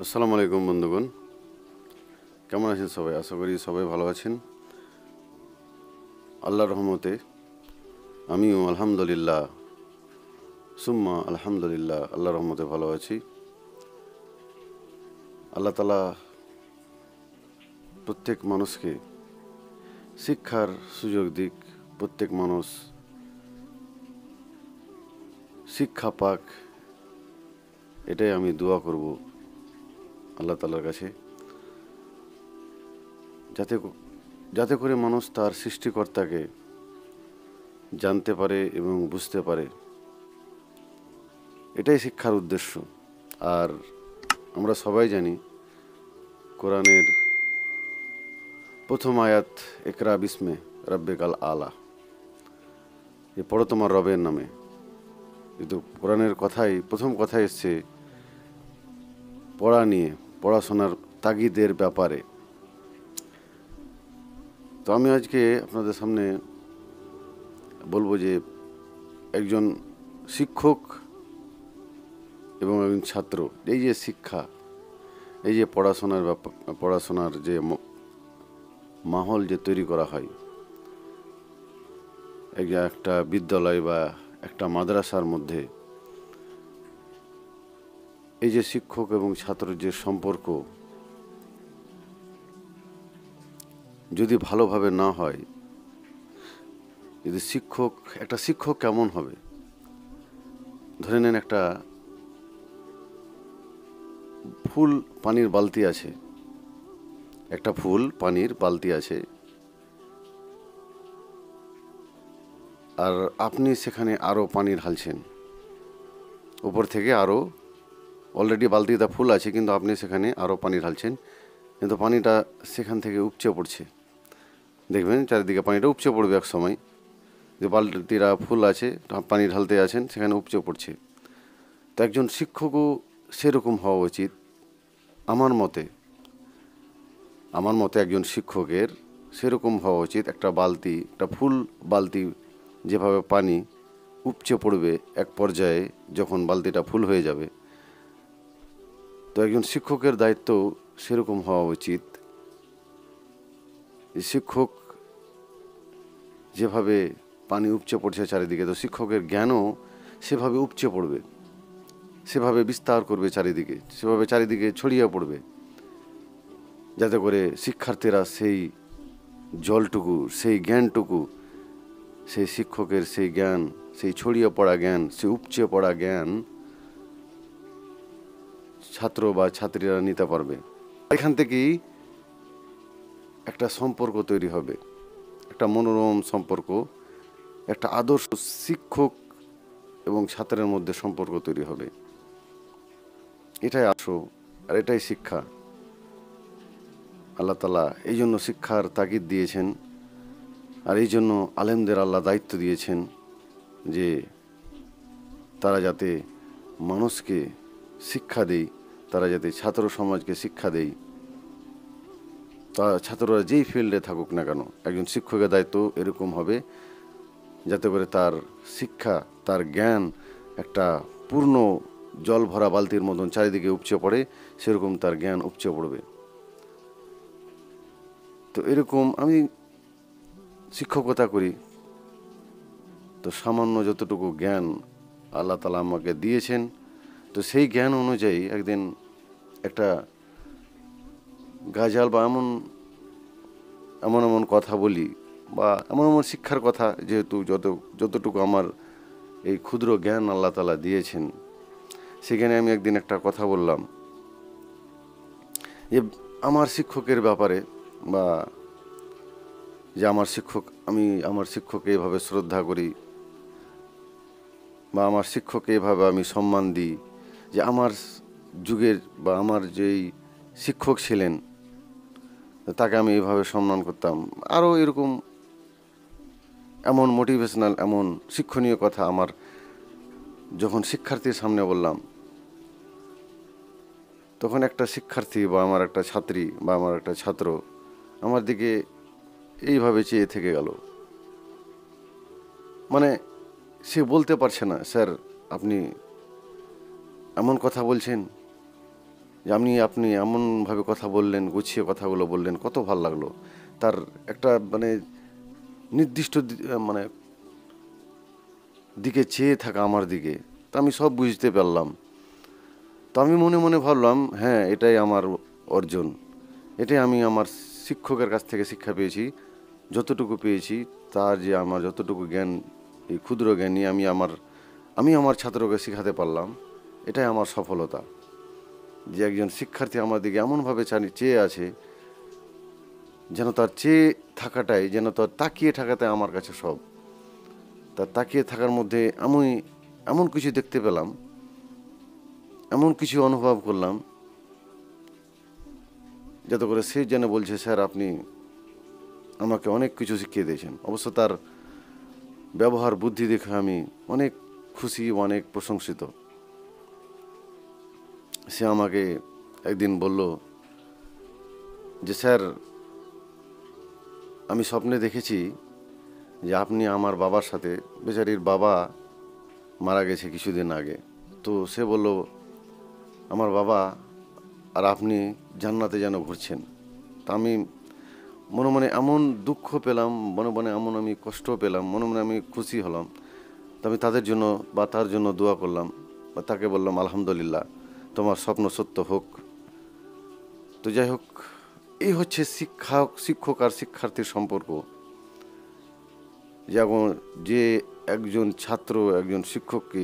আসসালামু আলাইকুম বন্ধুগণ, কেমন আছেন সবাই? আশা করি সবাই ভালো আছেন। আল্লাহর রহমতে আমিও আলহামদুলিল্লাহ সুম্মা আলহামদুলিল্লাহ আল্লাহর রহমতে ভালো আছি। আল্লাহ তাআলা প্রত্যেক মানুষকে শিক্ষার সুযোগ দিক, প্রত্যেক মানুষ শিক্ষা পাক, এটাই আমি দোয়া করব আল্লাহ তাআলার কাছে, যাতে যাতে করে মানুষ তার সৃষ্টিকর্তাকে জানতে পারে এবং বুঝতে পারে। এটাই শিক্ষার উদ্দেশ্য। আর আমরা সবাই জানি কোরআনের প্রথম আয়াত ইকরা বিসমে রাব্বিকাল আলা, যে পড়ো তোমার রবের নামে। কিন্তু কোরআনের কথাই প্রথম কথা এসছে পড়া নিয়ে, পড়াশোনার তাগিদের ব্যাপারে। তো আমি আজকে আপনাদের সামনে বলবো যে একজন শিক্ষক এবং একজন ছাত্র, এই যে শিক্ষা, এই যে পড়াশোনার যে মাহল যে তৈরি করা হয় একটা বিদ্যালয় বা একটা মাদ্রাসার মধ্যে, এই যে শিক্ষক এবং ছাত্রের যে সম্পর্ক যদি ভালোভাবে না হয়, যদি একটা শিক্ষক কেমন হবে? ধরে নেন একটা ফুল পানির বালতি আছে, একটা ফুল পানির বালতি আছে, আর আপনি সেখানে আরও পানি ঢালছেন উপর থেকে। আরও অলরেডি বালতিটা ফুল আছে, কিন্তু আপনি সেখানে আরও পানি ঢালছেন, কিন্তু পানিটা সেখান থেকে উপচে পড়ছে। দেখবেন চারিদিকে পানিটা উপচে পড়বে এক সময়, যে বালতিটা ফুল আছে, পানি ঢালতে আছেন, সেখানে উপচে পড়ছে। তো একজন শিক্ষকও সেরকম হওয়া উচিত আমার মতে একজন শিক্ষকের সেরকম হওয়া উচিত। একটা ফুল বালতি যেভাবে পানি উপচে পড়বে এক পর্যায়ে, যখন বালতিটা ফুল হয়ে যাবে, তো একজন শিক্ষকের দায়িত্ব সেরকম হওয়া উচিত। শিক্ষক যেভাবে পানি উপচে পড়ছে চারিদিকে, তো শিক্ষকের জ্ঞানও সেভাবে উপচে পড়বে, সেভাবে বিস্তার করবে চারিদিকে, সেভাবে চারিদিকে ছড়িয়ে পড়বে, যাতে করে শিক্ষার্থীরা সেই জলটুকু, সেই জ্ঞানটুকু, সেই শিক্ষকের সেই জ্ঞান, সেই ছড়িয়ে পড়া জ্ঞান, সেই উপচে পড়া জ্ঞান ছাত্র বা ছাত্রীরা নিতে পারবে। এখান থেকেই একটা সম্পর্ক তৈরি হবে, একটা মনোরম সম্পর্ক, একটা আদর্শ শিক্ষক এবং ছাত্রের মধ্যে সম্পর্ক তৈরি হবে। এটাই আসো, আর এটাই শিক্ষা। আল্লাহ তাআলা এই জন্য শিক্ষার তাগিদ দিয়েছেন, আর এই জন্য আলেমদের আল্লাহ দায়িত্ব দিয়েছেন যে তারা যাতে মানুষকে শিক্ষা দেয়, তারা যাতে ছাত্র সমাজকে শিক্ষা দেয়। তা ছাত্ররা যেই ফিল্ডে থাকুক না কেন, একজন শিক্ষকের দায়িত্ব এরকম হবে যাতে করে তার শিক্ষা, তার জ্ঞান একটা পূর্ণ জল ভরা বালতির মতন চারিদিকে উপচে পড়ে, সেরকম তার জ্ঞান উপচে পড়বে। তো এরকম আমি শিক্ষকতা করি, তো সামান্য যতটুকু জ্ঞান আল্লাহ তাআলা আমাকে দিয়েছেন, তো সেই জ্ঞান অনুযায়ী একদিন একটা গাজাল বা এমন এমন এমন কথা বলি, বা এমন এমন শিক্ষার কথা, যেহেতু যতটুকু আমার এই ক্ষুদ্র জ্ঞান আল্লাহ তাআলা দিয়েছেন, সেখানে আমি একদিন একটা কথা বললাম যে আমার শিক্ষকের ব্যাপারে, বা যে আমার শিক্ষককে এভাবে শ্রদ্ধা করি, বা আমার শিক্ষককে এভাবে আমি সম্মান দিই, যে আমার যুগের বা আমার যেই শিক্ষক ছিলেন তাকে আমি এভাবে সম্মান করতাম। আরও এরকম এমন মোটিভেশনাল, এমন শিক্ষণীয় কথা আমার যখন শিক্ষার্থীর সামনে বললাম, তখন একটা শিক্ষার্থী বা আমার একটা ছাত্রী বা আমার একটা ছাত্র আমার দিকে এইভাবে চেয়ে থেকে গেল। মানে সে বলতে পারছে না, স্যার আপনি এমন কথা বলছেন, যে আপনি এমনভাবে কথা বললেন, গুছিয়ে কথাগুলো বললেন, কত ভাল লাগলো। তার একটা মানে নির্দিষ্ট মানে দিকে চেয়ে থাকা আমার দিকে, তা আমি সব বুঝতে পারলাম। তো আমি মনে মনে ভাবলাম, হ্যাঁ, এটাই আমার অর্জন, এটাই আমি আমার শিক্ষকের কাছ থেকে শিক্ষা পেয়েছি। যতটুকু পেয়েছি, তার যে আমার যতটুকু জ্ঞান, এই ক্ষুদ্র জ্ঞানই আমি আমার ছাত্রকে শেখাতে পারলাম, এটাই আমার সফলতা। যে একজন শিক্ষার্থী আমার দিকে এমনভাবে চেয়ে আছে, যেন তার চেয়ে থাকাটাই, যেন তার তাকিয়ে থাকাটাই আমার কাছে সব। তার তাকিয়ে থাকার মধ্যে আমি এমন কিছু দেখতে পেলাম, এমন কিছু অনুভব করলাম, যাতে করে সে যেন বলছে, স্যার আপনি আমাকে অনেক কিছু শিখিয়ে দিয়েছেন। অবশ্য তার ব্যবহার বুদ্ধি দেখে আমি অনেক খুশি, অনেক প্রশংসিত। সে আমাকে একদিন বলল যে, স্যার, আমি স্বপ্নে দেখেছি যে আপনি আমার বাবার সাথে, বেচারির বাবা মারা গেছে কিছুদিন আগে, তো সে বলল, আমার বাবা আর আপনি জান্নাতে যেন ঘুরছেন। তা আমি মনে মনে এমন দুঃখ পেলাম, মনে মনে এমন আমি কষ্ট পেলাম, মনে মনে আমি খুশি হলাম। তো আমি তাদের জন্য বা তার জন্য দোয়া করলাম, বা তাকে বললাম, আলহামদুলিল্লাহ, তোমার স্বপ্ন সত্য হোক। তো যাই হোক, এই হচ্ছে শিক্ষক আর শিক্ষার্থীর সম্পর্ক। যেমন যে একজন ছাত্র একজন শিক্ষককে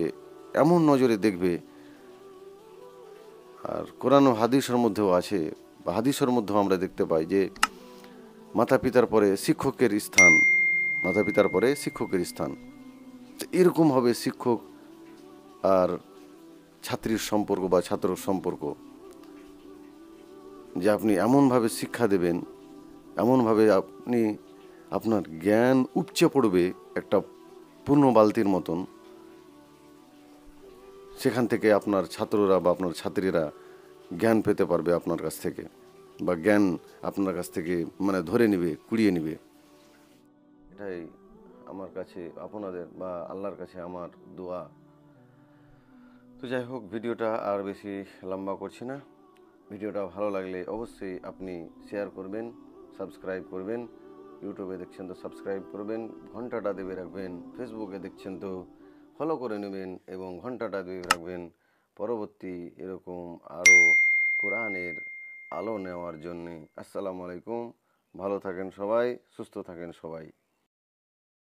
এমন নজরে দেখবে, আর কোরআন ও হাদিসের মধ্যেও আছে, বা হাদিসের মধ্যেও আমরা দেখতে পাই যে মাতা পিতার পরে শিক্ষকের স্থান, মাতা পিতার পরে শিক্ষকের স্থান। তো এরকম হবে শিক্ষক আর ছাত্রীর সম্পর্ক বা ছাত্রর সম্পর্ক, যে আপনি এমনভাবে শিক্ষা দেবেন, এমনভাবে আপনার জ্ঞান উপচে পড়বে একটা পূর্ণ বালতির মতন। সেখান থেকে আপনার ছাত্ররা বা আপনার ছাত্রীরা জ্ঞান পেতে পারবে আপনার কাছ থেকে, বা জ্ঞান আপনার কাছ থেকে মানে ধরে নেবে, কুড়িয়ে নেবে। এটাই আমার কাছে আপনাদের বা আল্লাহর কাছে আমার দোয়া। তো যাই হোক, ভিডিওটা আর বেশি লম্বা করছি না। ভিডিওটা ভালো লাগলে অবশ্যই আপনি শেয়ার করবেন, সাবস্ক্রাইব করবেন। ইউটিউবে দেখছেন তো সাবস্ক্রাইব করবেন, ঘন্টাটা দেবে রাখবেন। ফেসবুকে দেখছেন তো ফলো করে নেবেন এবং ঘন্টাটা দেবে রাখবেন পরবর্তী এরকম আরও কোরআনের আলো নেওয়ার জন্যে। আসসালামু আলাইকুম। ভালো থাকেন সবাই, সুস্থ থাকেন সবাই।